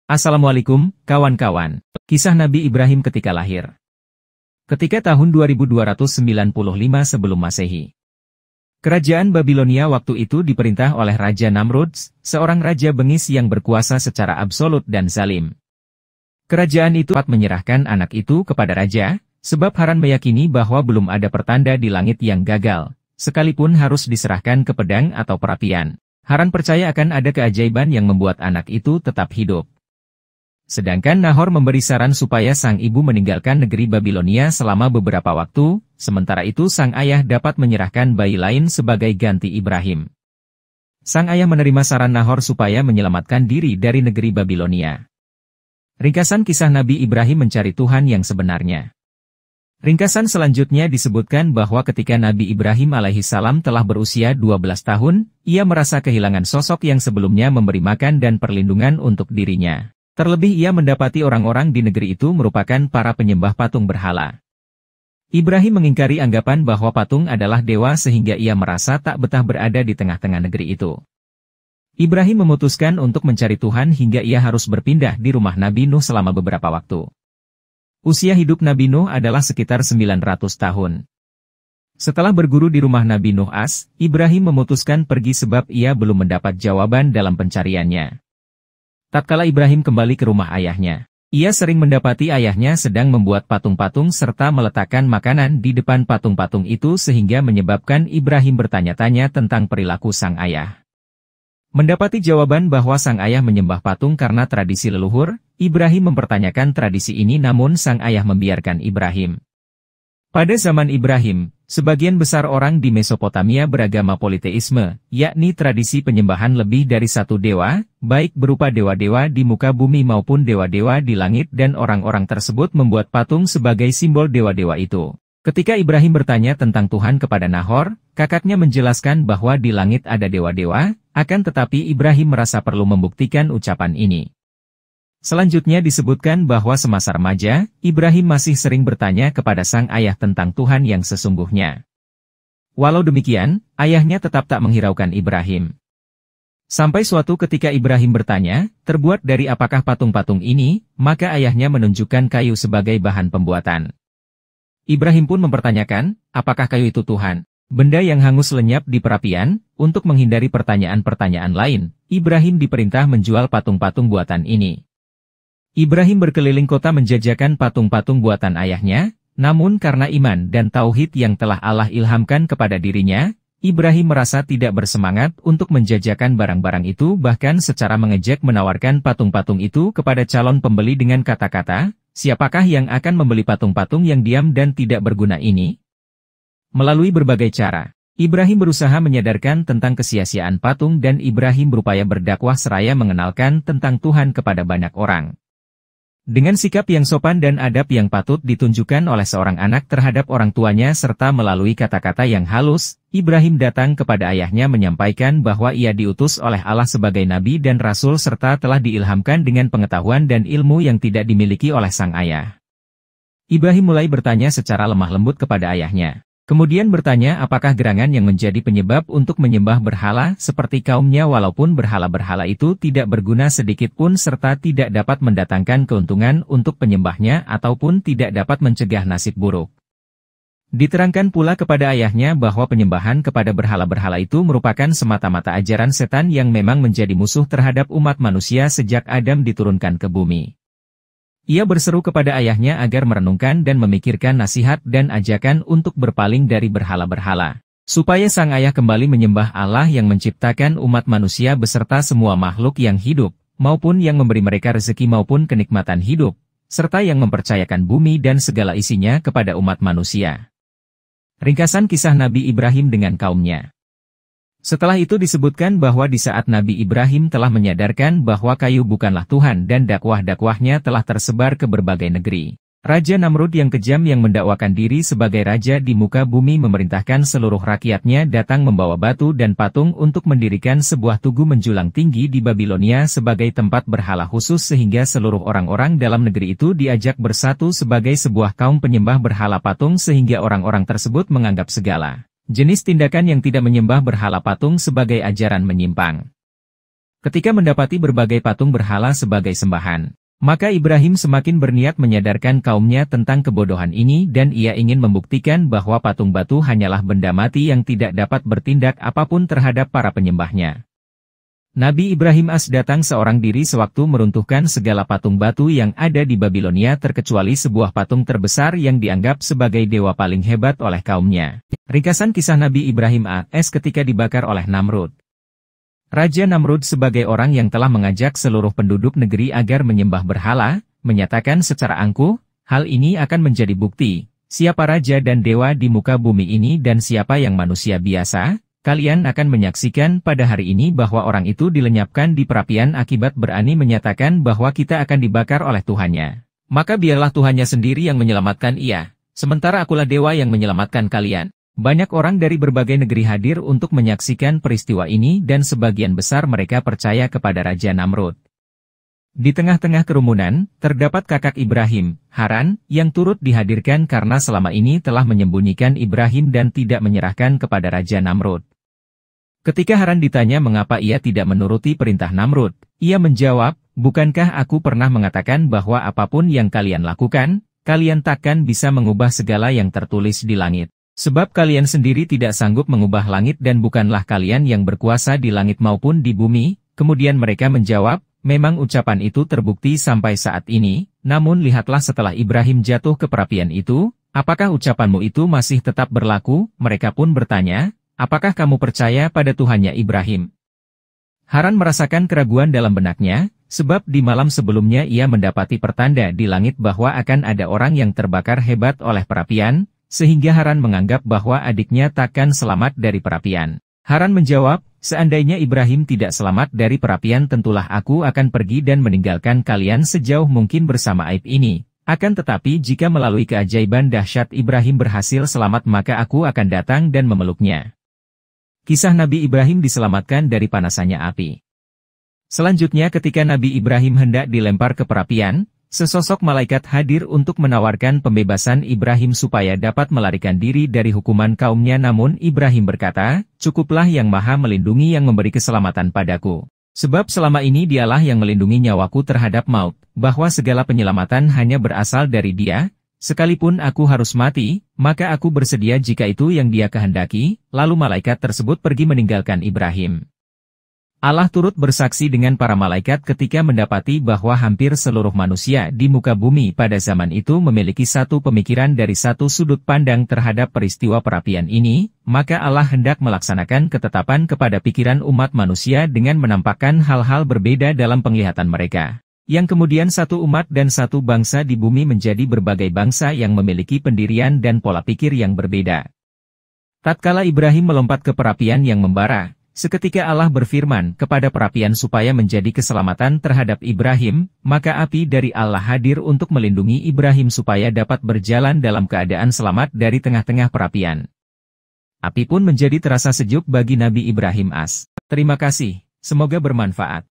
Assalamualaikum, kawan-kawan. Kisah Nabi Ibrahim ketika lahir. Ketika tahun 2295 sebelum Masehi. Kerajaan Babilonia waktu itu diperintah oleh Raja Namrud, seorang raja bengis yang berkuasa secara absolut dan zalim. Kerajaan itu dapat menyerahkan anak itu kepada raja, sebab Haran meyakini bahwa belum ada pertanda di langit yang gagal, sekalipun harus diserahkan ke pedang atau perapian. Haran percaya akan ada keajaiban yang membuat anak itu tetap hidup. Sedangkan Nahor memberi saran supaya sang ibu meninggalkan negeri Babilonia selama beberapa waktu, sementara itu sang ayah dapat menyerahkan bayi lain sebagai ganti Ibrahim. Sang ayah menerima saran Nahor supaya menyelamatkan diri dari negeri Babilonia. Ringkasan kisah Nabi Ibrahim mencari Tuhan yang sebenarnya. Ringkasan selanjutnya disebutkan bahwa ketika Nabi Ibrahim alaihissalam telah berusia 12 tahun, ia merasa kehilangan sosok yang sebelumnya memberi makan dan perlindungan untuk dirinya. Terlebih ia mendapati orang-orang di negeri itu merupakan para penyembah patung berhala. Ibrahim mengingkari anggapan bahwa patung adalah dewa sehingga ia merasa tak betah berada di tengah-tengah negeri itu. Ibrahim memutuskan untuk mencari Tuhan hingga ia harus berpindah di rumah Nabi Nuh selama beberapa waktu. Usia hidup Nabi Nuh adalah sekitar 900 tahun. Setelah berguru di rumah Nabi Nuh Ibrahim memutuskan pergi sebab ia belum mendapat jawaban dalam pencariannya. Tatkala Ibrahim kembali ke rumah ayahnya, ia sering mendapati ayahnya sedang membuat patung-patung serta meletakkan makanan di depan patung-patung itu sehingga menyebabkan Ibrahim bertanya-tanya tentang perilaku sang ayah. Mendapati jawaban bahwa sang ayah menyembah patung karena tradisi leluhur, Ibrahim mempertanyakan tradisi ini namun sang ayah membiarkan Ibrahim. Pada zaman Ibrahim, sebagian besar orang di Mesopotamia beragama politeisme, yakni tradisi penyembahan lebih dari satu dewa, baik berupa dewa-dewa di muka bumi maupun dewa-dewa di langit dan orang-orang tersebut membuat patung sebagai simbol dewa-dewa itu. Ketika Ibrahim bertanya tentang Tuhan kepada Nahor, kakaknya menjelaskan bahwa di langit ada dewa-dewa, akan tetapi Ibrahim merasa perlu membuktikan ucapan ini. Selanjutnya disebutkan bahwa semasa remaja, Ibrahim masih sering bertanya kepada sang ayah tentang Tuhan yang sesungguhnya. Walau demikian, ayahnya tetap tak menghiraukan Ibrahim. Sampai suatu ketika Ibrahim bertanya, terbuat dari apakah patung-patung ini, maka ayahnya menunjukkan kayu sebagai bahan pembuatan. Ibrahim pun mempertanyakan, apakah kayu itu Tuhan? Benda yang hangus lenyap di perapian. Untuk menghindari pertanyaan-pertanyaan lain, Ibrahim diperintah menjual patung-patung buatan ini. Ibrahim berkeliling kota menjajakan patung-patung buatan ayahnya, namun karena iman dan tauhid yang telah Allah ilhamkan kepada dirinya, Ibrahim merasa tidak bersemangat untuk menjajakan barang-barang itu bahkan secara mengejek menawarkan patung-patung itu kepada calon pembeli dengan kata-kata, siapakah yang akan membeli patung-patung yang diam dan tidak berguna ini? Melalui berbagai cara, Ibrahim berusaha menyadarkan tentang kesia-siaan patung dan Ibrahim berupaya berdakwah seraya mengenalkan tentang Tuhan kepada banyak orang. Dengan sikap yang sopan dan adab yang patut ditunjukkan oleh seorang anak terhadap orang tuanya serta melalui kata-kata yang halus, Ibrahim datang kepada ayahnya menyampaikan bahwa ia diutus oleh Allah sebagai nabi dan rasul serta telah diilhamkan dengan pengetahuan dan ilmu yang tidak dimiliki oleh sang ayah. Ibrahim mulai bertanya secara lemah lembut kepada ayahnya. Kemudian bertanya apakah gerangan yang menjadi penyebab untuk menyembah berhala seperti kaumnya walaupun berhala-berhala itu tidak berguna sedikit pun serta tidak dapat mendatangkan keuntungan untuk penyembahnya ataupun tidak dapat mencegah nasib buruk. Diterangkan pula kepada ayahnya bahwa penyembahan kepada berhala-berhala itu merupakan semata-mata ajaran setan yang memang menjadi musuh terhadap umat manusia sejak Adam diturunkan ke bumi. Ia berseru kepada ayahnya agar merenungkan dan memikirkan nasihat dan ajakan untuk berpaling dari berhala-berhala, supaya sang ayah kembali menyembah Allah yang menciptakan umat manusia beserta semua makhluk yang hidup, maupun yang memberi mereka rezeki maupun kenikmatan hidup, serta yang mempercayakan bumi dan segala isinya kepada umat manusia. Ringkasan kisah Nabi Ibrahim dengan kaumnya. Setelah itu disebutkan bahwa di saat Nabi Ibrahim telah menyadarkan bahwa kayu bukanlah Tuhan dan dakwah-dakwahnya telah tersebar ke berbagai negeri. Raja Namrud yang kejam yang mendakwakan diri sebagai raja di muka bumi memerintahkan seluruh rakyatnya datang membawa batu dan patung untuk mendirikan sebuah tugu menjulang tinggi di Babilonia sebagai tempat berhala khusus sehingga seluruh orang-orang dalam negeri itu diajak bersatu sebagai sebuah kaum penyembah berhala patung sehingga orang-orang tersebut menganggap segala jenis tindakan yang tidak menyembah berhala patung sebagai ajaran menyimpang. Ketika mendapati berbagai patung berhala sebagai sembahan, maka Ibrahim semakin berniat menyadarkan kaumnya tentang kebodohan ini dan ia ingin membuktikan bahwa patung batu hanyalah benda mati yang tidak dapat bertindak apapun terhadap para penyembahnya. Nabi Ibrahim As datang seorang diri sewaktu meruntuhkan segala patung batu yang ada di Babilonia terkecuali sebuah patung terbesar yang dianggap sebagai dewa paling hebat oleh kaumnya. Ringkasan kisah Nabi Ibrahim AS ketika dibakar oleh Namrud. Raja Namrud sebagai orang yang telah mengajak seluruh penduduk negeri agar menyembah berhala, menyatakan secara angkuh, hal ini akan menjadi bukti, siapa raja dan dewa di muka bumi ini dan siapa yang manusia biasa, kalian akan menyaksikan pada hari ini bahwa orang itu dilenyapkan di perapian akibat berani menyatakan bahwa kita akan dibakar oleh Tuhannya. Maka biarlah Tuhannya sendiri yang menyelamatkan ia, sementara akulah dewa yang menyelamatkan kalian. Banyak orang dari berbagai negeri hadir untuk menyaksikan peristiwa ini dan sebagian besar mereka percaya kepada Raja Namrud. Di tengah-tengah kerumunan, terdapat kakak Ibrahim, Haran, yang turut dihadirkan karena selama ini telah menyembunyikan Ibrahim dan tidak menyerahkan kepada Raja Namrud. Ketika Haran ditanya mengapa ia tidak menuruti perintah Namrud, ia menjawab, bukankah aku pernah mengatakan bahwa apapun yang kalian lakukan, kalian takkan bisa mengubah segala yang tertulis di langit. Sebab kalian sendiri tidak sanggup mengubah langit dan bukanlah kalian yang berkuasa di langit maupun di bumi. Kemudian mereka menjawab, memang ucapan itu terbukti sampai saat ini, namun lihatlah setelah Ibrahim jatuh ke perapian itu, apakah ucapanmu itu masih tetap berlaku? Mereka pun bertanya, apakah kamu percaya pada Tuhannya Ibrahim? Haran merasakan keraguan dalam benaknya, sebab di malam sebelumnya ia mendapati pertanda di langit bahwa akan ada orang yang terbakar hebat oleh perapian, sehingga Haran menganggap bahwa adiknya takkan selamat dari perapian. Haran menjawab, seandainya Ibrahim tidak selamat dari perapian tentulah aku akan pergi dan meninggalkan kalian sejauh mungkin bersama aib ini. Akan tetapi jika melalui keajaiban dahsyat Ibrahim berhasil selamat maka aku akan datang dan memeluknya. Kisah Nabi Ibrahim diselamatkan dari panasannya api. Selanjutnya ketika Nabi Ibrahim hendak dilempar ke perapian, sesosok malaikat hadir untuk menawarkan pembebasan Ibrahim supaya dapat melarikan diri dari hukuman kaumnya namun Ibrahim berkata, cukuplah yang maha melindungi yang memberi keselamatan padaku. Sebab selama ini dialah yang melindungi nyawaku terhadap maut, bahwa segala penyelamatan hanya berasal dari dia, sekalipun aku harus mati, maka aku bersedia jika itu yang dia kehendaki, lalu malaikat tersebut pergi meninggalkan Ibrahim. Allah turut bersaksi dengan para malaikat ketika mendapati bahwa hampir seluruh manusia di muka bumi pada zaman itu memiliki satu pemikiran dari satu sudut pandang terhadap peristiwa perapian ini, maka Allah hendak melaksanakan ketetapan kepada pikiran umat manusia dengan menampakkan hal-hal berbeda dalam penglihatan mereka. Yang kemudian satu umat dan satu bangsa di bumi menjadi berbagai bangsa yang memiliki pendirian dan pola pikir yang berbeda. Tatkala Ibrahim melompat ke perapian yang membara, seketika Allah berfirman kepada perapian supaya menjadi keselamatan terhadap Ibrahim, maka api dari Allah hadir untuk melindungi Ibrahim supaya dapat berjalan dalam keadaan selamat dari tengah-tengah perapian. Api pun menjadi terasa sejuk bagi Nabi Ibrahim AS. Terima kasih, semoga bermanfaat.